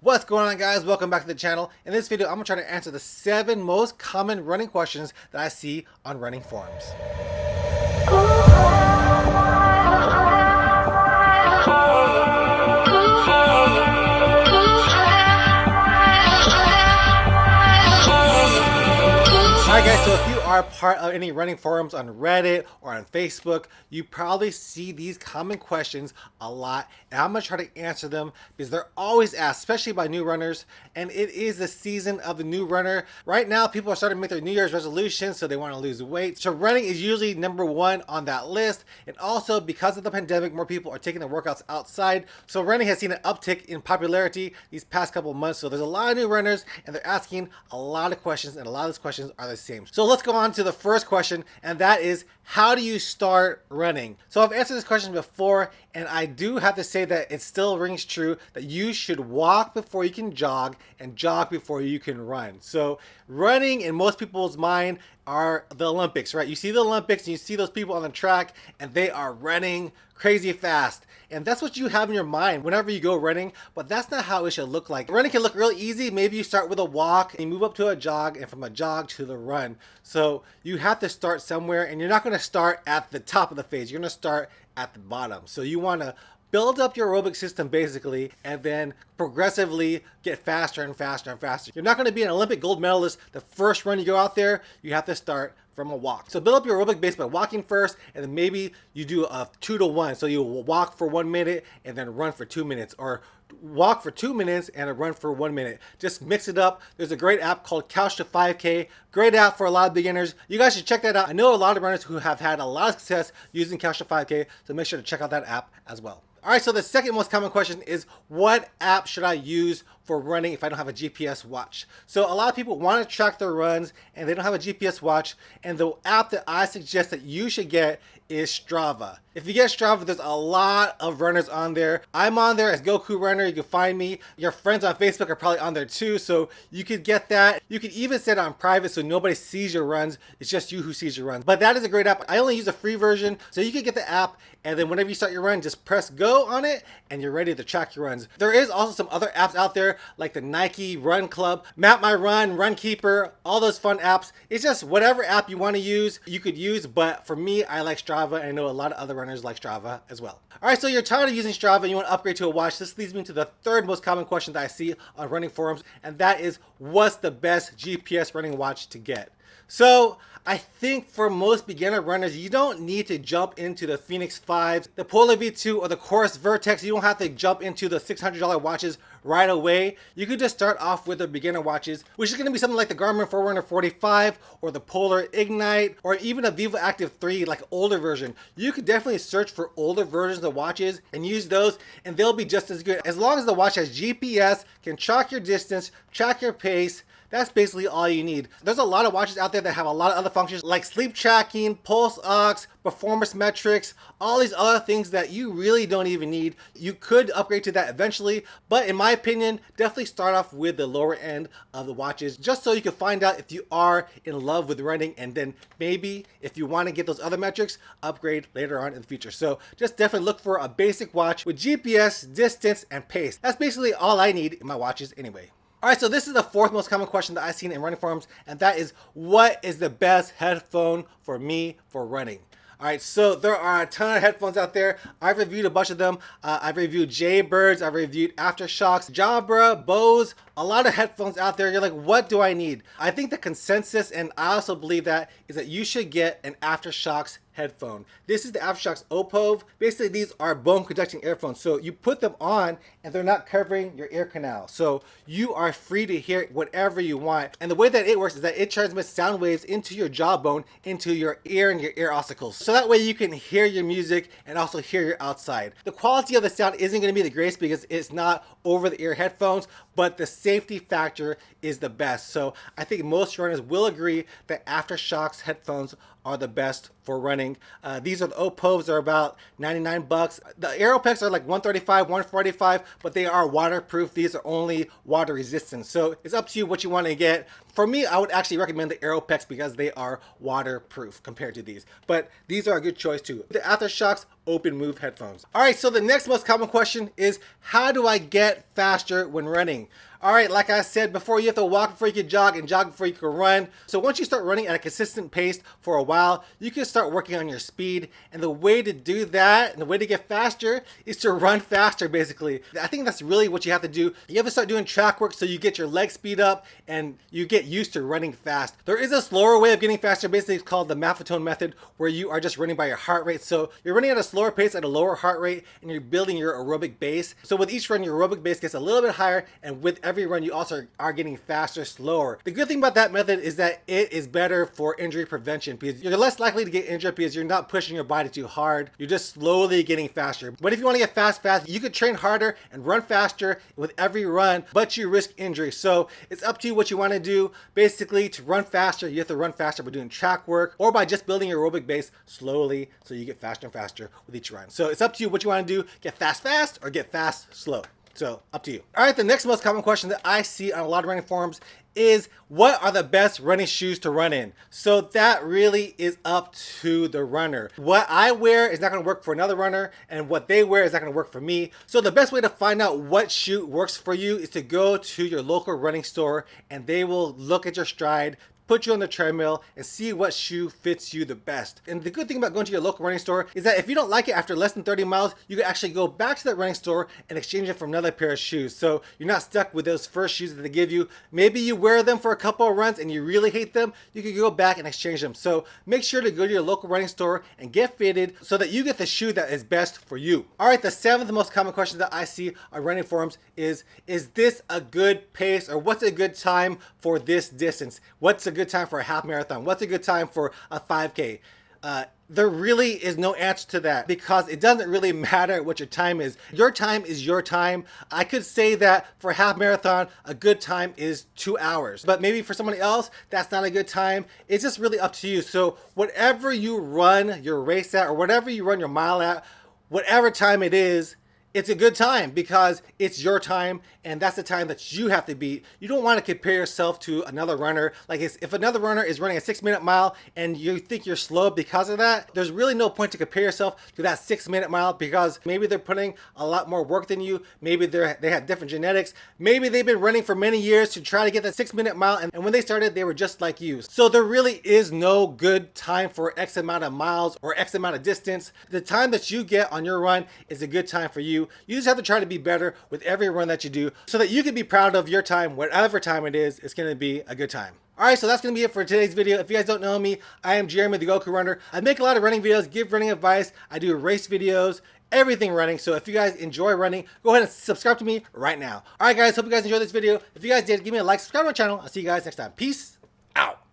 What's going on, guys? Welcome back to the channel. In this video, I'm going to try to answer the 7 most common running questions that I see on running forums. Alright guys, so if you are part of any running forums on Reddit or on Facebook, you probably see these common questions a lot, and I'm going to try to answer them because they're always asked, especially by new runners, and it is the season of the new runner. Right now, people are starting to make their New Year's resolutions, so they want to lose weight. So running is usually number 1 on that list, and also because of the pandemic, more people are taking their workouts outside, so running has seen an uptick in popularity these past couple of months. So there's a lot of new runners, and they're asking a lot of questions, and a lot of those questions are the same. So let's go on to the first question, and that is, how do you start running? So I've answered this question before, and I do have to say that it still rings true that you should walk before you can jog and jog before you can run. So running in most people's mind are the Olympics, right? You see the Olympics and you see those people on the track and they are running crazy fast. And that's what you have in your mind whenever you go running, but that's not how it should look like. Running can look real easy. Maybe you start with a walk and you move up to a jog, and from a jog to the run. So you have to start somewhere, and you're not going to start at the top of the phase. You're going to start at the bottom. So you want to build up your aerobic system basically, and then progressively get faster and faster and faster. You're not going to be an Olympic gold medalist the first run you go out there. You have to start from a walk. So build up your aerobic base by walking first, and then maybe you do a 2 to 1. So you walk for 1 minute and then run for 2 minutes, or walk for 2 minutes and a run for 1 minute. Just mix it up. There's a great app called Couch to 5K. Great app for a lot of beginners. You guys should check that out. I know a lot of runners who have had a lot of success using Couch to 5K, so make sure to check out that app as well. All right, so the second most common question is, what app should I use for running if I don't have a GPS watch? So a lot of people want to track their runs and they don't have a GPS watch, and the app that I suggest that you should get is Strava. If you get Strava, there's a lot of runners on there. I'm on there as Goku Runner. You can find me. Your friends on Facebook are probably on there too, so you could get that. You could even set it on private so nobody sees your runs. It's just you who sees your runs. But that is a great app. I only use a free version, so you can get the app, and then whenever you start your run, just press go on it and you're ready to track your runs. There is also some other apps out there like the Nike Run Club, Map My Run, Runkeeper, all those fun apps. It's just whatever app you want to use, you could use, but for me, I like Strava, and I know a lot of other runners like Strava as well. All right, so you're tired of using Strava and you want to upgrade to a watch. This leads me to the third most common question that I see on running forums, and that is, what's the best GPS running watch to get? So I think for most beginner runners, you don't need to jump into the Phoenix 5s, the Polar V2, or the Chorus Vertex. You don't have to jump into the $600 watches right away. You could just start off with the beginner watches, which is going to be something like the Garmin Forerunner 45 or the Polar Ignite, or even a Vivo Active 3, like older version. You could definitely search for older versions of watches and use those, and they'll be just as good. As long as the watch has GPS, can track your distance, track your pace, that's basically all you need. There's a lot of watches out there that have a lot of other functions like sleep tracking, pulse ox, performance metrics, all these other things that you really don't even need. You could upgrade to that eventually, but in my opinion, definitely start off with the lower end of the watches, just so you can find out if you are in love with running, and then maybe if you want to get those other metrics, upgrade later on in the future. So just definitely look for a basic watch with GPS, distance, and pace. That's basically all I need in my watches anyway. All right, so this is the fourth most common question that I've seen in running forums, and that is, what is the best headphone for me for running? All right, so there are a ton of headphones out there. I've reviewed a bunch of them. I've reviewed Jaybirds, I've reviewed Aftershocks, Jabra, Bose, a lot of headphones out there. You're like, what do I need? I think the consensus, and I also believe that, is that you should get an Aftershocks headphone. This is the Aftershocks Opove. Basically, these are bone conducting earphones. So you put them on and they're not covering your ear canal. So you are free to hear whatever you want. And the way that it works is that it transmits sound waves into your jawbone, into your ear and your ear ossicles. So that way you can hear your music and also hear your outside. The quality of the sound isn't going to be the greatest because it's not over the ear headphones, but the safety factor is the best. So I think most runners will agree that Aftershocks headphones are the best for running. These are the Opovs, are about 99 bucks. The Aeropex are like 135, 145, but they are waterproof. These are only water resistant. So it's up to you what you want to get. For me, I would actually recommend the Aeropex because they are waterproof compared to these. But these are a good choice too. The Aftershocks open move headphones. All right, so the next most common question is, how do I get faster when running? All right, like I said before, you have to walk before you can jog and jog before you can run. So once you start running at a consistent pace for a while, you can start working on your speed. And the way to do that and the way to get faster is to run faster, basically. I think that's really what you have to do. You have to start doing track work so you get your leg speed up and you get used to running fast. There is a slower way of getting faster. Basically, it's called the Maffetone method, where you are just running by your heart rate. So you're running at a slower pace at a lower heart rate and you're building your aerobic base. So with each run, your aerobic base gets a little bit higher, and with every run you also are getting faster, slower. The good thing about that method is that it is better for injury prevention because you're less likely to get injured because you're not pushing your body too hard. You're just slowly getting faster. But if you want to get fast, you could train harder and run faster with every run, but you risk injury. So it's up to you what you want to do. Basically, to run faster, you have to run faster by doing track work or by just building your aerobic base slowly so you get faster and faster with each run. So it's up to you what you want to do. Get fast or get fast slow. So up to you. All right, the next most common question that I see on a lot of running forums is, what are the best running shoes to run in? So that really is up to the runner. What I wear is not going to work for another runner, and what they wear is not going to work for me. So the best way to find out what shoe works for you is to go to your local running store, and they will look at your stride, put you on the treadmill, and see what shoe fits you the best. And the good thing about going to your local running store is that if you don't like it after less than 30 miles, you can actually go back to that running store and exchange it for another pair of shoes. So you're not stuck with those first shoes that they give you. Maybe you wear them for a couple of runs and you really hate them, you can go back and exchange them. So make sure to go to your local running store and get fitted so that you get the shoe that is best for you. All right, the seventh most common question that I see on running forums is this a good pace, or what's a good time for this distance? What's a good time for a half marathon? What's a good time for a 5K? There really is no answer to that because it doesn't really matter what your time is. Your time is your time. I could say that for a half marathon, a good time is 2 hours, but maybe for somebody else, that's not a good time. It's just really up to you. So whatever you run your race at, or whatever you run your mile at, whatever time it is, it's a good time because it's your time and that's the time that you have to beat. You don't want to compare yourself to another runner. Like if another runner is running a 6-minute mile and you think you're slow because of that, there's really no point to compare yourself to that 6-minute mile because maybe they're putting a lot more work than you. Maybe they have different genetics. Maybe they've been running for many years to try to get that 6-minute mile, and when they started, they were just like you. So there really is no good time for X amount of miles or X amount of distance. The time that you get on your run is a good time for you. You just have to try to be better with every run that you do so that you can be proud of your time. Whatever time it is, it's going to be a good time. All right, so that's going to be it for today's video. If you guys don't know me, I am Jeremy, the Goku Runner. I make a lot of running videos, give running advice. I do race videos, everything running. So if you guys enjoy running, go ahead and subscribe to me right now. All right, guys, hope you guys enjoyed this video. If you guys did, give me a like, subscribe to my channel. I'll see you guys next time. Peace out.